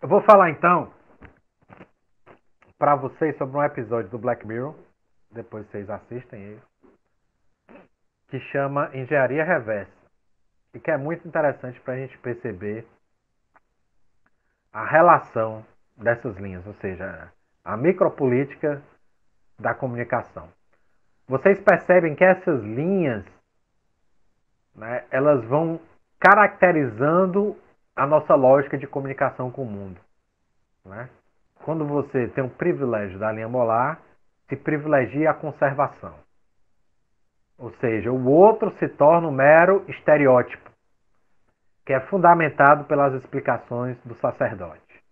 Eu vou falar então para vocês sobre um episódio do Black Mirror, depois vocês assistem ele, que chama Engenharia Reversa, e que é muito interessante para a gente perceber a relação dessas linhas, ou seja, a micropolítica da comunicação. Vocês percebem que essas linhas, né, elas vão caracterizando a nossa lógica de comunicação com o mundo. Né? Quando você tem o privilégio da linha molar, se privilegia a conservação. Ou seja, o outro se torna um mero estereótipo, que é fundamentado pelas explicações do sacerdote,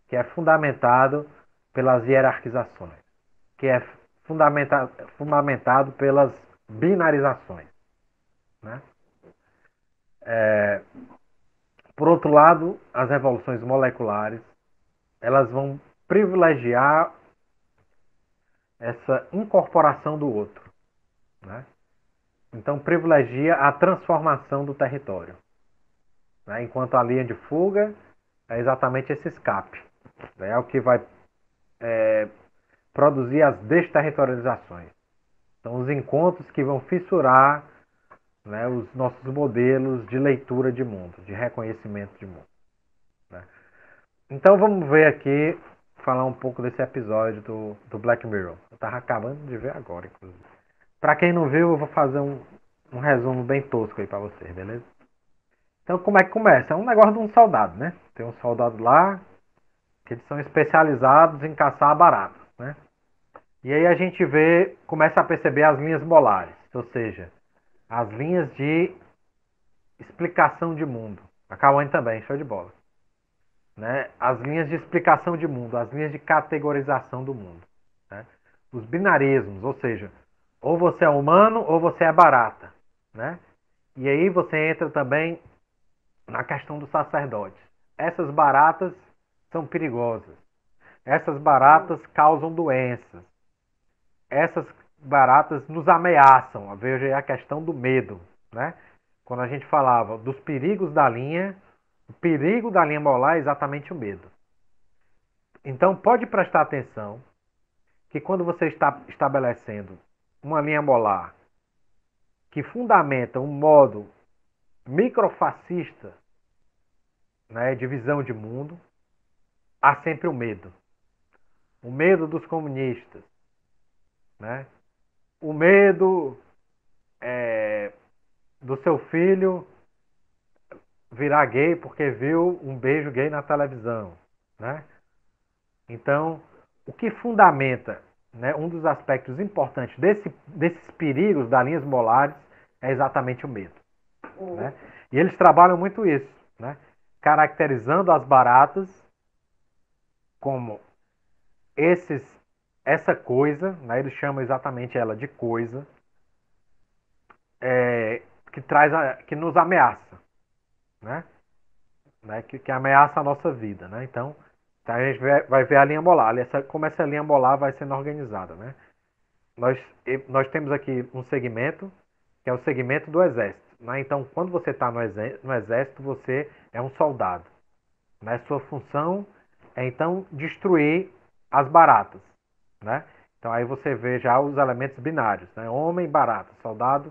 que é fundamentado pelas hierarquizações, que é fundamentado pelas binarizações. Né? Por outro lado, as revoluções moleculares elas vão privilegiar essa incorporação do outro. Né? Então, privilegia a transformação do território. Né? Enquanto a linha de fuga é exatamente esse escape. É o que vai produzir as desterritorializações. São os encontros que vão fissurar, né, os nossos modelos de leitura de mundo, de reconhecimento de mundo. Né? Então vamos ver aqui, falar um pouco desse episódio do Black Mirror. Eu estava acabando de ver agora, inclusive. Para quem não viu, eu vou fazer um resumo bem tosco aí para vocês, beleza? Então como é que começa? É um negócio de um soldado, né? Tem um soldado lá que eles são especializados em caçar baratas, né? E aí a gente vê, começa a perceber as linhas molares, ou seja, as linhas de explicação de mundo. A Kawane também, show de bola. Né? As linhas de explicação de mundo, as linhas de categorização do mundo. Né? Os binarismos, ou seja, ou você é humano ou você é barata. Né? E aí você entra também na questão dos sacerdotes. Essas baratas são perigosas. Essas baratas causam doenças. Essas baratas nos ameaçam. Veja aí a questão do medo. Né? Quando a gente falava dos perigos da linha, o perigo da linha molar é exatamente o medo. Então, pode prestar atenção que quando você está estabelecendo uma linha molar que fundamenta um modo microfascista, né, de visão de mundo, há sempre o medo. O medo dos comunistas, né? O medo do seu filho virar gay porque viu um beijo gay na televisão. Né? Então, o que fundamenta, né, um dos aspectos importantes desses perigos das linhas molares é exatamente o medo. Né? E eles trabalham muito isso, né? Caracterizando as baratas como esses, essa coisa, né? Eles chamam exatamente ela de coisa, que que nos ameaça, né? Que ameaça a nossa vida, né? Então, a gente vai ver a linha molar, como essa linha molar vai sendo organizada, né? Nós, nós temos aqui um segmento, que é o segmento do exército. Né? Então, quando você está no exército, você é um soldado. Né? Sua função é, então, destruir as baratas. Né? Então, aí você vê já os elementos binários. Né? Homem, barata. Soldado,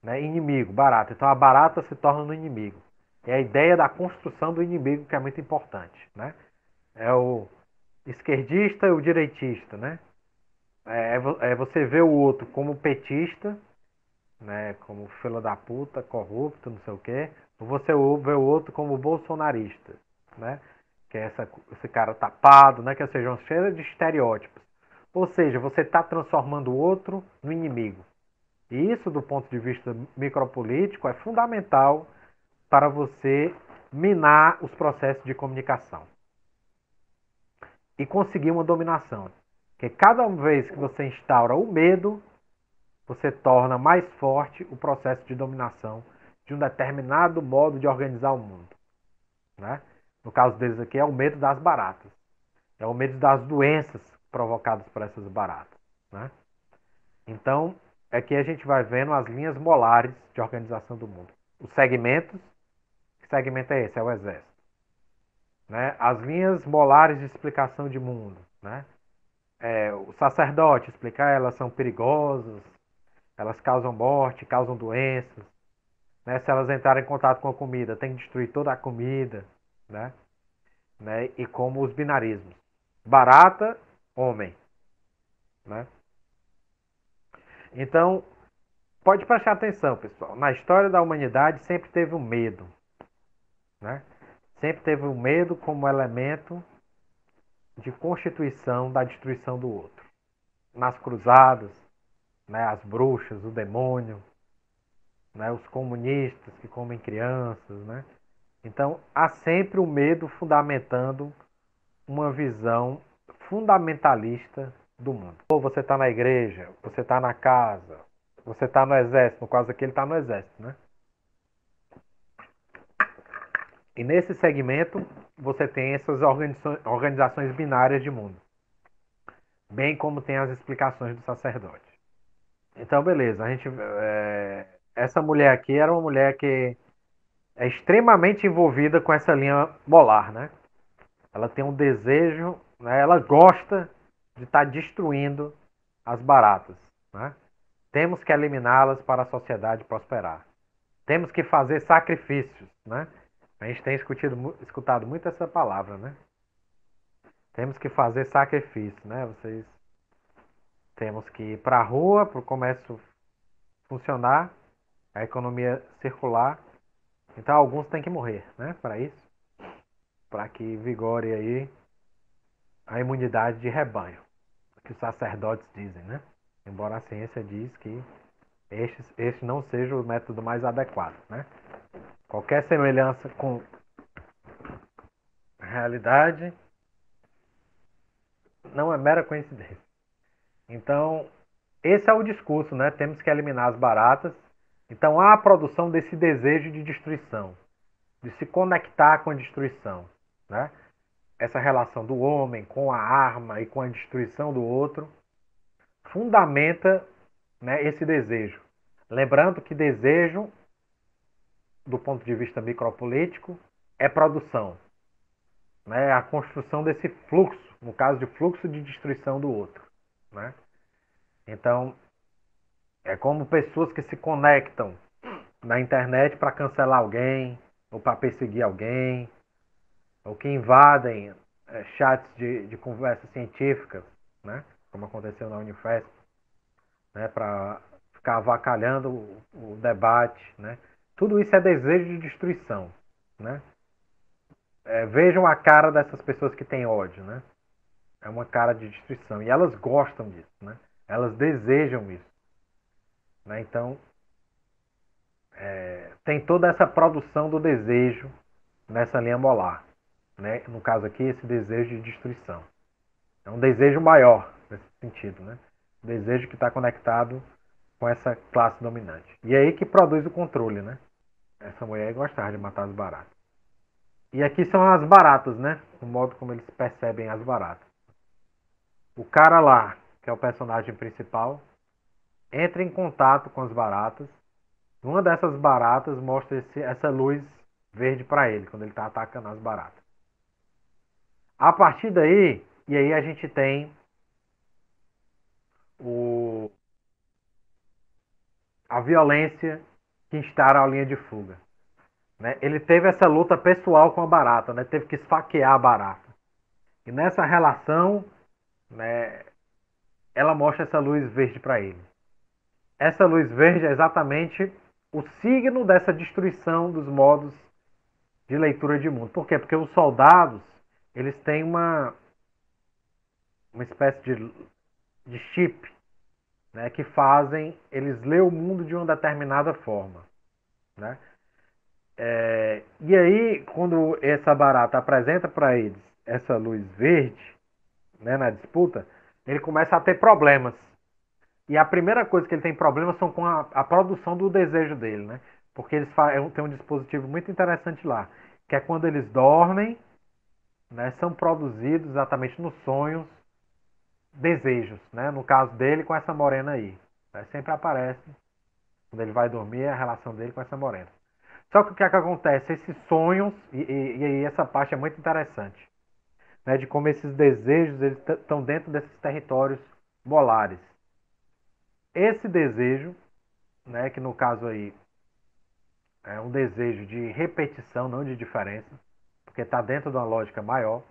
né? Inimigo, barata. Então, a barata se torna no inimigo. É a ideia da construção do inimigo que é muito importante. Né? É o esquerdista e o direitista. Né? É você ver o outro como petista, né, como fila da puta, corrupto, não sei o quê, ou você vê o outro como bolsonarista, né, que é esse cara tapado, né, que seja uma cheia de estereótipos. Ou seja, você está transformando o outro no inimigo. E isso, do ponto de vista micropolítico, é fundamental para você minar os processos de comunicação e conseguir uma dominação. Porque cada vez que você instaura o medo, você torna mais forte o processo de dominação de um determinado modo de organizar o mundo. Né? No caso deles aqui é o medo das baratas. É o medo das doenças provocadas por essas baratas. Né? Então, aqui a gente vai vendo as linhas molares de organização do mundo. Os segmentos, que segmento é esse? É o exército. né? As linhas molares de explicação de mundo, né? O sacerdote explicar elas são perigosas, elas causam morte, causam doenças, né? Se elas entrarem em contato com a comida, tem que destruir toda a comida, né? E como os binarismos, barata, homem, né? Então, pode prestar atenção, pessoal. Na história da humanidade sempre teve um medo, né? Sempre teve o medo como elemento de constituição da destruição do outro. Nas cruzadas, né, as bruxas, o demônio, né, os comunistas que comem crianças, né? Então há sempre o medo fundamentando uma visão fundamentalista do mundo. Ou você está na igreja, você está na casa, você está no exército, no caso aqui ele está no exército, né? E nesse segmento você tem essas organizações binárias de mundo, bem como tem as explicações do sacerdote. Então, beleza. Essa mulher aqui era uma mulher que é extremamente envolvida com essa linha molar, né? Ela tem um desejo, né? Ela gosta de estar destruindo as baratas, né? Temos que eliminá-las para a sociedade prosperar. Temos que fazer sacrifícios, né? A gente tem escutado muito essa palavra, né? Temos que fazer sacrifício, né? Temos que ir para a rua para o comércio funcionar, a economia circular. Então alguns têm que morrer, né? Para isso, para que vigore aí a imunidade de rebanho, que os sacerdotes dizem, né? Embora a ciência diz que este não seja o método mais adequado, né? Qualquer semelhança com a realidade não é mera coincidência. Então, esse é o discurso, né? Temos que eliminar as baratas. Então, há a produção desse desejo de destruição, de se conectar com a destruição, né? Essa relação do homem com a arma e com a destruição do outro fundamenta, né, esse desejo. Lembrando que desejo, do ponto de vista micropolítico, é produção, né? A construção desse fluxo, no caso de fluxo de destruição do outro, né? Então, é como pessoas que se conectam na internet para cancelar alguém, ou para perseguir alguém, ou que invadem chats de conversas científicas, né? Como aconteceu na Unifesp, né? Para ficar avacalhando o debate, né? Tudo isso é desejo de destruição, né? Vejam a cara dessas pessoas que têm ódio, né? É uma cara de destruição. E elas gostam disso, né? Elas desejam isso, né? Então, tem toda essa produção do desejo nessa linha molar, né? No caso aqui, esse desejo de destruição. É um desejo maior, nesse sentido, né? Um desejo que está conectado com essa classe dominante. E é aí que produz o controle, né? Essa mulher gostava de matar as baratas. E aqui são as baratas, né? O modo como eles percebem as baratas. O cara lá, que é o personagem principal, entra em contato com as baratas. Uma dessas baratas mostra essa luz verde para ele, quando ele está atacando as baratas. A partir daí, e aí a gente tem a violência que instaura a linha de fuga. Né? Ele teve essa luta pessoal com a barata, né? Teve que esfaquear a barata. E nessa relação, né, ela mostra essa luz verde para ele. Essa luz verde é exatamente o signo dessa destruição dos modos de leitura de mundo. Por quê? Porque os soldados, eles têm uma espécie de chip, né, que fazem eles ler o mundo de uma determinada forma, né? E aí, quando essa barata apresenta para eles essa luz verde, né, na disputa, ele começa a ter problemas. E a primeira coisa que ele tem problemas são com a produção do desejo dele, né? Porque eles têm um dispositivo muito interessante lá, que é quando eles dormem, né, são produzidos exatamente nos sonhos desejos, né? No caso dele com essa morena aí, né? Sempre aparece quando ele vai dormir a relação dele com essa morena. Só que o que é que acontece? Esses sonhos, e essa parte é muito interessante, né, de como esses desejos eles estão dentro desses territórios molares. Esse desejo, né, que no caso aí é um desejo de repetição, não de diferença, porque está dentro de uma lógica maior,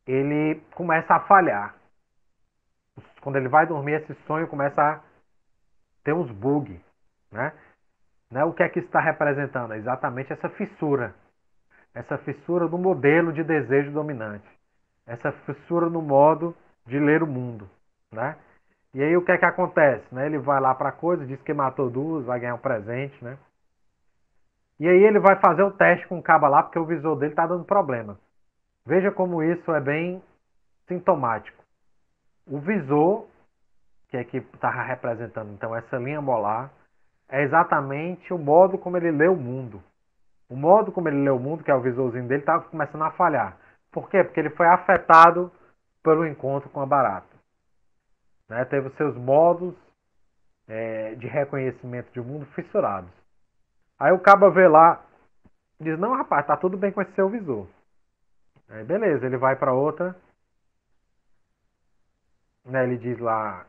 ele começa a falhar. Quando ele vai dormir, esse sonho começa a ter uns bugs, né? Né? O que é que está representando? É exatamente essa fissura do modelo de desejo dominante, essa fissura no modo de ler o mundo, né? E aí o que é que acontece? Né? Ele vai lá para a coisa, diz que matou duas, vai ganhar um presente, né? E aí ele vai fazer o teste com o caba lá, porque o visor dele está dando problema. Veja como isso é bem sintomático. O visor, que é que está representando então essa linha molar, é exatamente o modo como ele lê o mundo. O modo como ele lê o mundo, que é o visorzinho dele, está começando a falhar. Por quê? Porque ele foi afetado pelo encontro com a barata. Né? Teve os seus modos de reconhecimento de mundo fissurados. Aí o caba vê lá, diz, não rapaz, tá tudo bem com esse seu visor. Aí beleza, ele vai para outra, né, ele diz lá,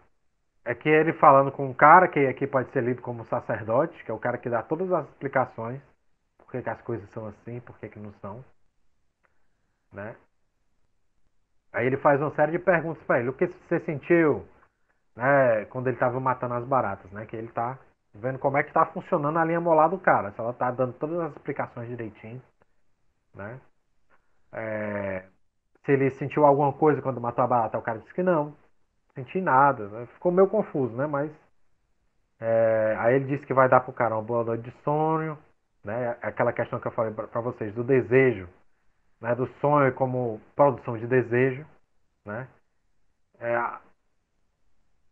é que ele falando com um cara, que aqui pode ser lido como sacerdote, que é o cara que dá todas as explicações, por que as coisas são assim, por que não são, né? Aí ele faz uma série de perguntas para ele, o que você sentiu, né, quando ele estava matando as baratas, né, que ele tá vendo como é que tá funcionando a linha molar do cara, se ela tá dando todas as explicações direitinho, né? Se ele sentiu alguma coisa quando matou a barata, o cara disse que não senti nada, né? Ficou meio confuso, né? Mas aí ele disse que vai dar pro cara uma boa noite de sono, né? Aquela questão que eu falei para vocês do desejo, né? Do sonho como produção de desejo, né? É,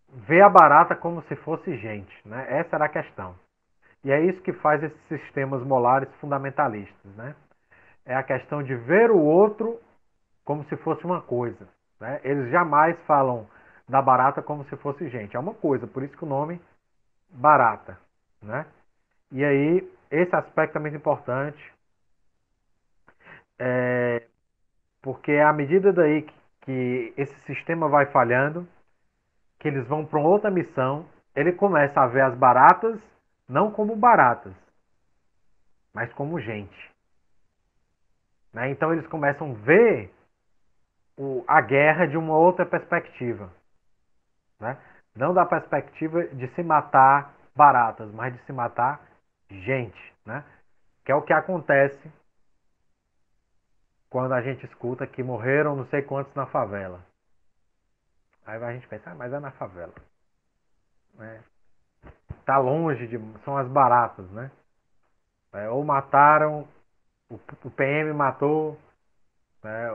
ver a barata como se fosse gente, né? Essa era a questão. E é isso que faz esses sistemas molares fundamentalistas, né? É a questão de ver o outro como se fosse uma coisa, né? Eles jamais falam da barata como se fosse gente. É uma coisa, por isso que o nome barata, né? E aí, esse aspecto é muito importante, porque à medida daí que esse sistema vai falhando, que eles vão para uma outra missão, ele começa a ver as baratas não como baratas, mas como gente. Né? Então eles começam a ver a guerra de uma outra perspectiva. Né? Não da perspectiva de se matar baratas, mas de se matar gente. Né? Que é o que acontece quando a gente escuta que morreram não sei quantos na favela. Aí a gente pensa, mas é na favela. Né? Tá longe de. São as baratas, né? Ou mataram, o PM matou, né,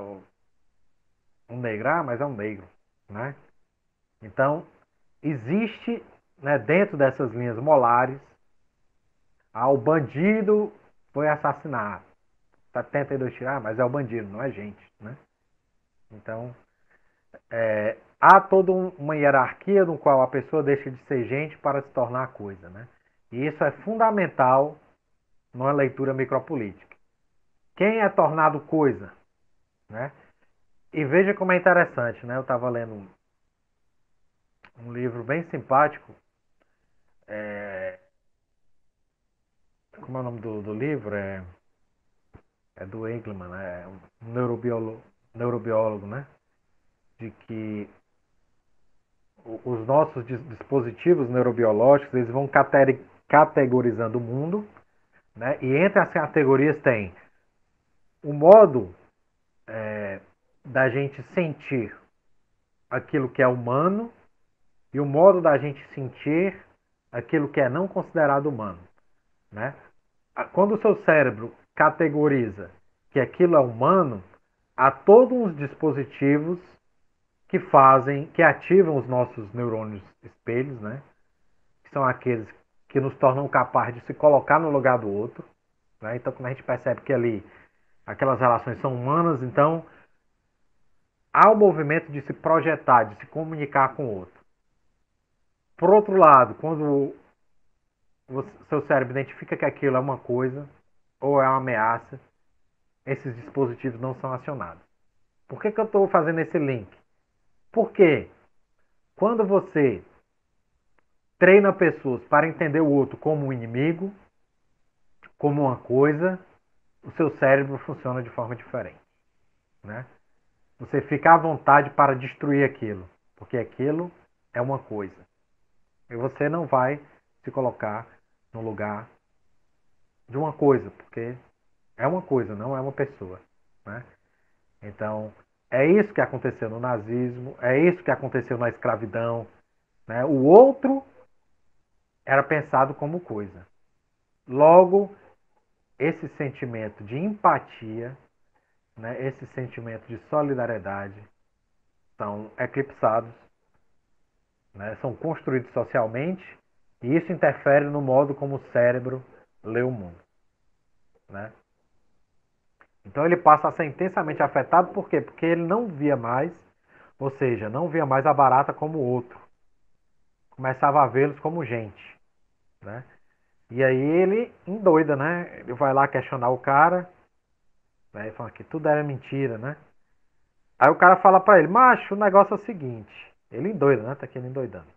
um negro, mas é um negro. Né? Então, existe, né, dentro dessas linhas molares, o bandido foi assassinado. 72 tirar, mas é o bandido, não é gente. Né? Então, há toda uma hierarquia no qual a pessoa deixa de ser gente para se tornar coisa. Né? E isso é fundamental numa leitura micropolítica. Quem é tornado coisa? Né? E veja como é interessante. Né? Eu estava lendo um livro bem simpático. Como é o nome do livro? É do Engelman, né? É um neurobiólogo, né? De que os nossos dispositivos neurobiológicos eles vão categorizando o mundo, né? E entre as categorias tem o modo da gente sentir aquilo que é humano e o modo da gente sentir aquilo que é não considerado humano, né? Quando o seu cérebro categoriza que aquilo é humano, há todos uns dispositivos que fazem, que ativam os nossos neurônios espelhos, né? Que são aqueles que nos tornam capazes de se colocar no lugar do outro. Né? Então, quando a gente percebe que ali aquelas relações são humanas, então há o movimento de se projetar, de se comunicar com o outro. Por outro lado, quando seu cérebro identifica que aquilo é uma coisa ou é uma ameaça, esses dispositivos não são acionados. Por que eu estou fazendo esse link? Porque quando você treina pessoas para entender o outro como um inimigo, como uma coisa, o seu cérebro funciona de forma diferente, né? Você fica à vontade para destruir aquilo, porque aquilo é uma coisa. E você não vai se colocar no lugar de uma coisa, porque é uma coisa, não é uma pessoa, né? Então, é isso que aconteceu no nazismo, é isso que aconteceu na escravidão, né? O outro era pensado como coisa. Logo, esse sentimento de empatia, né, esse sentimento de solidariedade são eclipsados, né, são construídos socialmente e isso interfere no modo como o cérebro lê o mundo, né? Então ele passa a ser intensamente afetado, por quê? Porque ele não via mais, ou seja, não via mais a barata como outro, começava a vê-los como gente, né? E aí ele endoida, né? Ele vai lá questionar o cara, né? E fala que tudo era mentira, né? Aí o cara fala pra ele, macho, o negócio é o seguinte. Ele endoida, né? Tá aqui ele endoidando.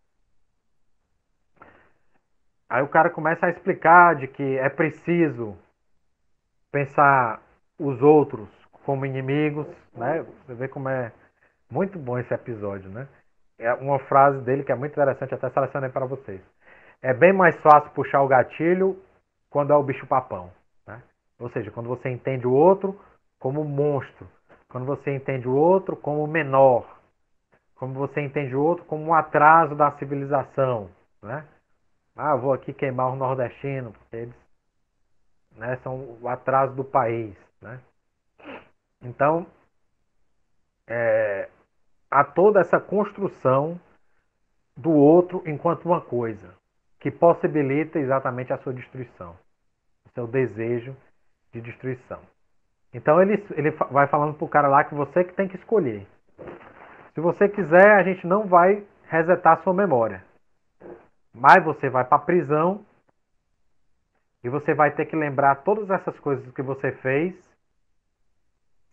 Aí o cara começa a explicar de que é preciso pensar os outros como inimigos, né? Você vê como é muito bom esse episódio, né? É uma frase dele que é muito interessante, até selecionei para vocês. É bem mais fácil puxar o gatilho quando é o bicho papão, né? Ou seja, quando você entende o outro como monstro, quando você entende o outro como menor, como você entende o outro como um atraso da civilização, né? Ah, eu vou aqui queimar os nordestinos, porque eles, né, são o atraso do país, né? Então, há toda essa construção do outro enquanto uma coisa, que possibilita exatamente a sua destruição, o seu desejo de destruição. Então ele vai falando pro cara lá que você que tem que escolher. Se você quiser, a gente não vai resetar sua memória. Mas você vai para a prisão e você vai ter que lembrar todas essas coisas que você fez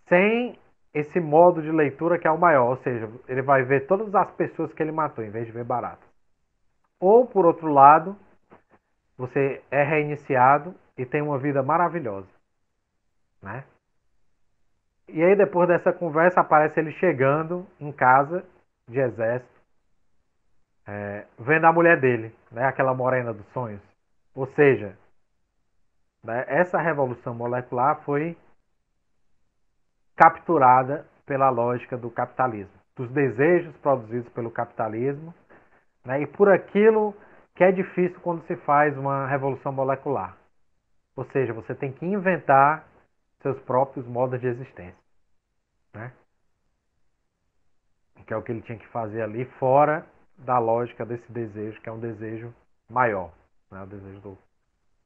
sem esse modo de leitura que é o maior. Ou seja, ele vai ver todas as pessoas que ele matou, em vez de ver baratas. Ou, por outro lado, você é reiniciado e tem uma vida maravilhosa, né? E aí, depois dessa conversa, aparece ele chegando em casa de exército, vendo a mulher dele, né? Aquela morena dos sonhos. Ou seja, né, essa revolução molecular foi capturada pela lógica do capitalismo, dos desejos produzidos pelo capitalismo, né, e por aquilo que é difícil quando se faz uma revolução molecular. Ou seja, você tem que inventar seus próprios modos de existência, né? Que é o que ele tinha que fazer ali, fora da lógica desse desejo, que é um desejo maior, né? O desejo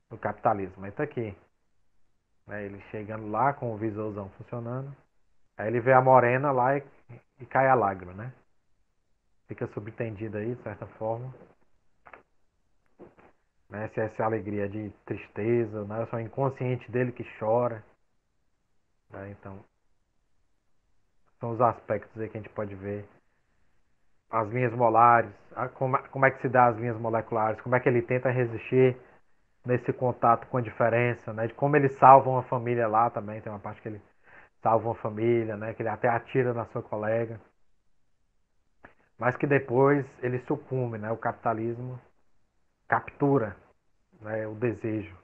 do capitalismo. Mas tá aqui, né? Ele chegando lá com o visorzão funcionando, aí ele vê a morena lá e cai a lágrima, né? Fica subentendido aí, de certa forma, né? Se essa alegria de tristeza, né? Só o inconsciente dele que chora, né? Então, são os aspectos aí que a gente pode ver. As linhas molares, como é que se dá as linhas moleculares, como é que ele tenta resistir nesse contato com a diferença, né? De como ele salva uma família lá também, tem uma parte que ele salva uma família, né? Que ele até atira na sua colega, mas que depois ele sucumbe, né? O capitalismo captura, né? O desejo,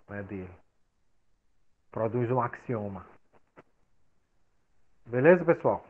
né? Dele, produz um axioma. Beleza, pessoal?